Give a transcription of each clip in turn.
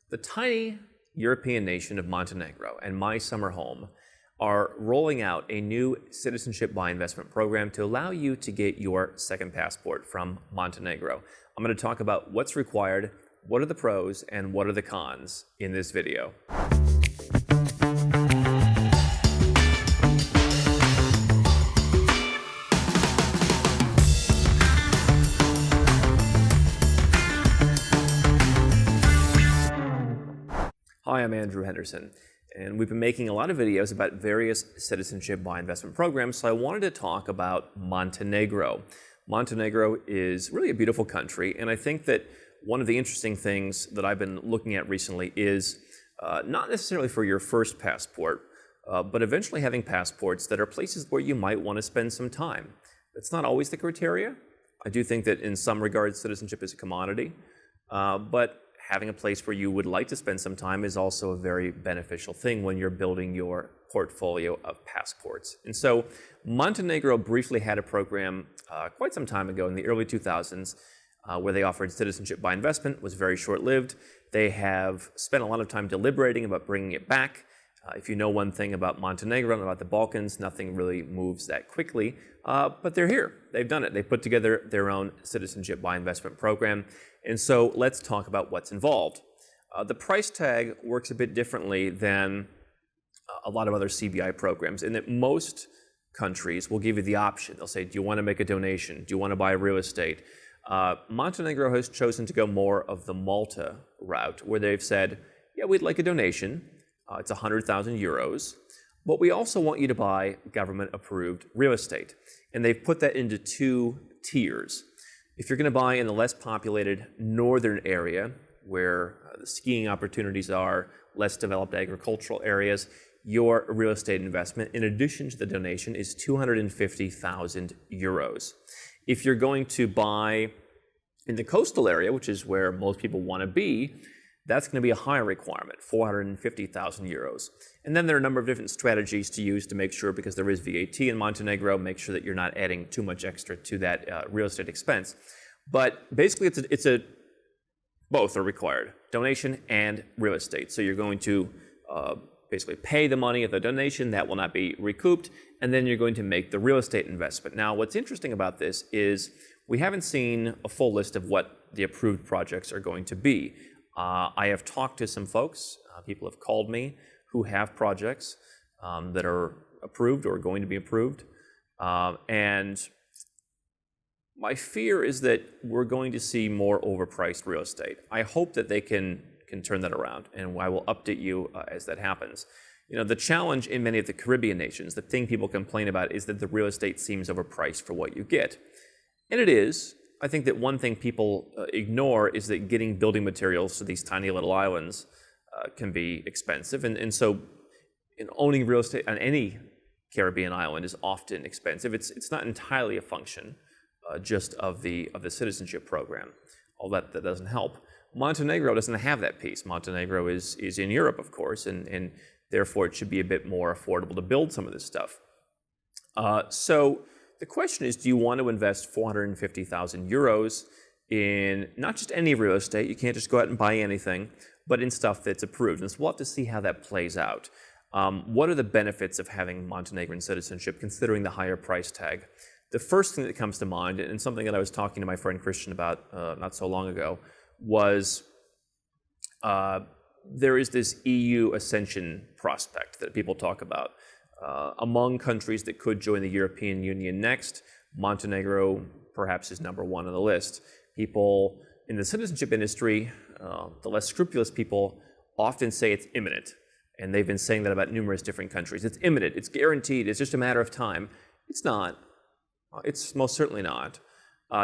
The tiny European nation of Montenegro and my summer home are rolling out a new citizenship by investment program to allow you to get your second passport from Montenegro. I'm going to talk about what's required, what are the pros, and what are the cons in this video. Hi, I'm Andrew Henderson, and we've been making a lot of videos about various citizenship by investment programs, so I wanted to talk about Montenegro. Montenegro is really a beautiful country, and I think that one of the interesting things that I've been looking at recently is not necessarily for your first passport, but eventually having passports that are places where you might want to spend some time. That's not always the criteria. I do think that in some regards citizenship is a commodity, but having a place where you would like to spend some time is also a very beneficial thing when you're building your portfolio of passports. And so Montenegro briefly had a program quite some time ago in the early 2000s where they offered citizenship by investment. It was very short-lived. They have spent a lot of time deliberating about bringing it back. If you know one thing about Montenegro and about the Balkans, nothing really moves that quickly, but they're here. They've done it. They put together their own citizenship by investment program. And so let's talk about what's involved. The price tag works a bit differently than a lot of other CBI programs in that most countries will give you the option. They'll say, do you want to make a donation? Do you want to buy real estate? Montenegro has chosen to go more of the Malta route, where they've said, yeah, we'd like a donation. It's 100,000 euros, but we also want you to buy government-approved real estate. And they've put that into two tiers. If you're going to buy in the less populated northern area, where the skiing opportunities are, less developed agricultural areas, your real estate investment, in addition to the donation, is 250,000 euros. If you're going to buy in the coastal area, which is where most people want to be, that's going to be a higher requirement, 450,000 euros. And then there are a number of different strategies to use to make sure, because there is VAT in Montenegro, make sure that you're not adding too much extra to that real estate expense. But basically, both are required, donation and real estate. So you're going to basically pay the money of the donation, that will not be recouped, and then you're going to make the real estate investment. Now, what's interesting about this is we haven't seen a full list of what the approved projects are going to be. I have talked to some folks, people have called me, who have projects that are approved or going to be approved. And my fear is that we're going to see more overpriced real estate. I hope that they can turn that around, and I will update you as that happens. You know, the challenge in many of the Caribbean nations, the thing people complain about is that the real estate seems overpriced for what you get. And it is. I think that one thing people ignore is that getting building materials to these tiny little islands can be expensive. And so owning real estate on any Caribbean island is often expensive. It's not entirely a function just of the citizenship program. All that doesn't help. Montenegro doesn't have that piece. Montenegro is in Europe, of course, and therefore it should be a bit more affordable to build some of this stuff. So the question is, do you want to invest 450,000 euros in not just any real estate? You can't just go out and buy anything, but in stuff that's approved. And so we'll have to see how that plays out. What are the benefits of having Montenegrin citizenship, considering the higher price tag? The first thing that comes to mind, and something that I was talking to my friend Christian about not so long ago, was there is this EU accession prospect that people talk about. Among countries that could join the European Union next, Montenegro perhaps is number one on the list. People in the citizenship industry, the less scrupulous people, often say it's imminent. And they've been saying that about numerous different countries. It's imminent, it's guaranteed, it's just a matter of time. It's not. It's most certainly not.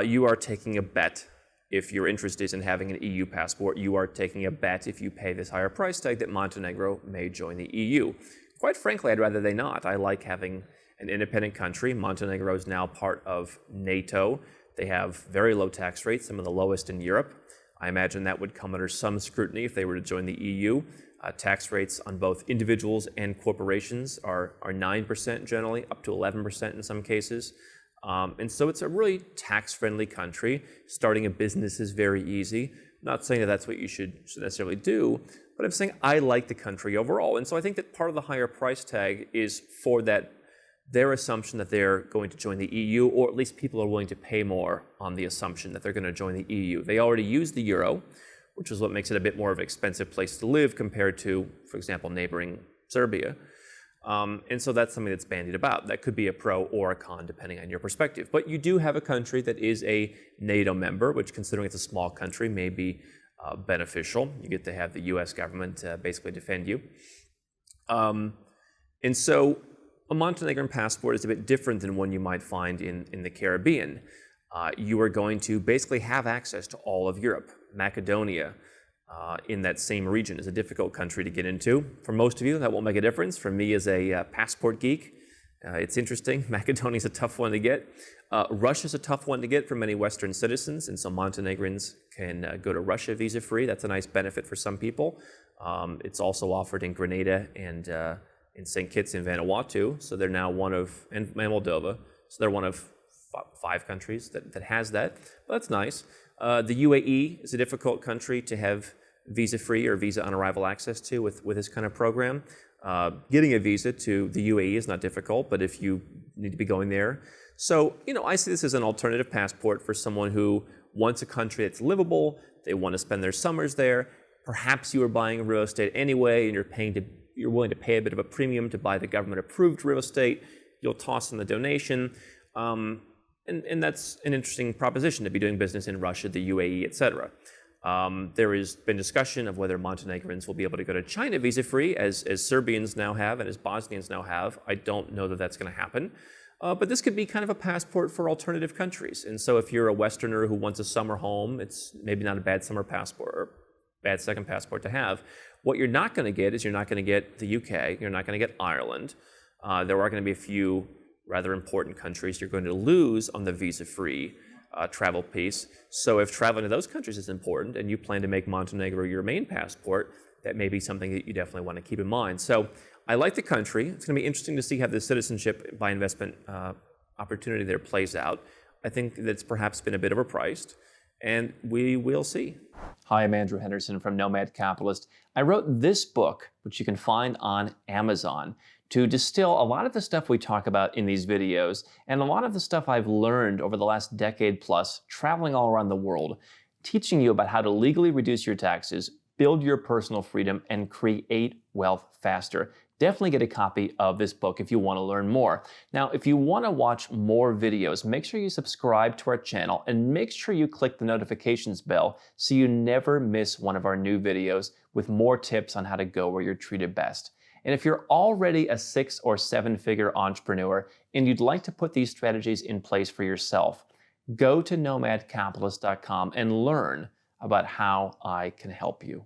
You are taking a bet. If your interest is in having an EU passport, you are taking a bet, if you pay this higher price tag, that Montenegro may join the EU. Quite frankly, I'd rather they not. I like having an independent country. Montenegro is now part of NATO. They have very low tax rates, some of the lowest in Europe. I imagine that would come under some scrutiny if they were to join the EU. Tax rates on both individuals and corporations are 9% generally, up to 11% in some cases. And so it's a really tax-friendly country. Starting a business is very easy. Not saying that that's what you should necessarily do, but I'm saying I like the country overall. And so I think that part of the higher price tag is for that their assumption that they're going to join the EU, or at least people are willing to pay more on the assumption that they're going to join the EU. They already use the euro, which is what makes it a bit more of an expensive place to live compared to, for example, neighboring Serbia. And so that's something that's bandied about. That could be a pro or a con, depending on your perspective. But you do have a country that is a NATO member, which, considering it's a small country, may be beneficial. You get to have the US government basically defend you. And so a Montenegrin passport is a bit different than one you might find in the Caribbean. You are going to basically have access to all of Europe. Macedonia, in that same region, is a difficult country to get into. For most of you, that won't make a difference. For me, as a passport geek, it's interesting. Macedonia is a tough one to get. Russia is a tough one to get for many Western citizens, and so Montenegrins can go to Russia visa-free. That's a nice benefit for some people. It's also offered in Grenada and in St. Kitts and Vanuatu, so they're now and Moldova, so they're one of 5 countries that has that. But that's nice. The UAE is a difficult country to have visa-free or visa on arrival access to with this kind of program. Getting a visa to the UAE is not difficult, but if you need to be going there. So, I see this as an alternative passport for someone who wants a country that's livable, they want to spend their summers there. Perhaps you are buying real estate anyway, and you're willing to pay a bit of a premium to buy the government-approved real estate. You'll toss in the donation. And that's an interesting proposition to be doing business in Russia, the UAE, etc. There has been discussion of whether Montenegrins will be able to go to China visa-free, as Serbians now have and as Bosnians now have. I don't know that that's going to happen. But this could be kind of a passport for alternative countries. And so if you're a Westerner who wants a summer home, it's maybe not a bad summer passport or bad second passport to have. What you're not going to get is you're not going to get the UK, you're not going to get Ireland. There are going to be a few rather important countries you're going to lose on the visa-free travel piece. So if traveling to those countries is important and you plan to make Montenegro your main passport, that may be something that you definitely want to keep in mind. So I like the country. It's going to be interesting to see how the citizenship by investment opportunity there plays out. I think that's perhaps been a bit overpriced, and we will see. Hi, I'm Andrew Henderson from Nomad Capitalist. I wrote this book, which you can find on Amazon, to distill a lot of the stuff we talk about in these videos and a lot of the stuff I've learned over the last decade plus traveling all around the world, teaching you about how to legally reduce your taxes, build your personal freedom, and create wealth faster. Definitely get a copy of this book if you want to learn more. Now, if you want to watch more videos, make sure you subscribe to our channel and make sure you click the notifications bell so you never miss one of our new videos with more tips on how to go where you're treated best. And if you're already a 6- or 7-figure entrepreneur and you'd like to put these strategies in place for yourself, go to nomadcapitalist.com and learn about how I can help you.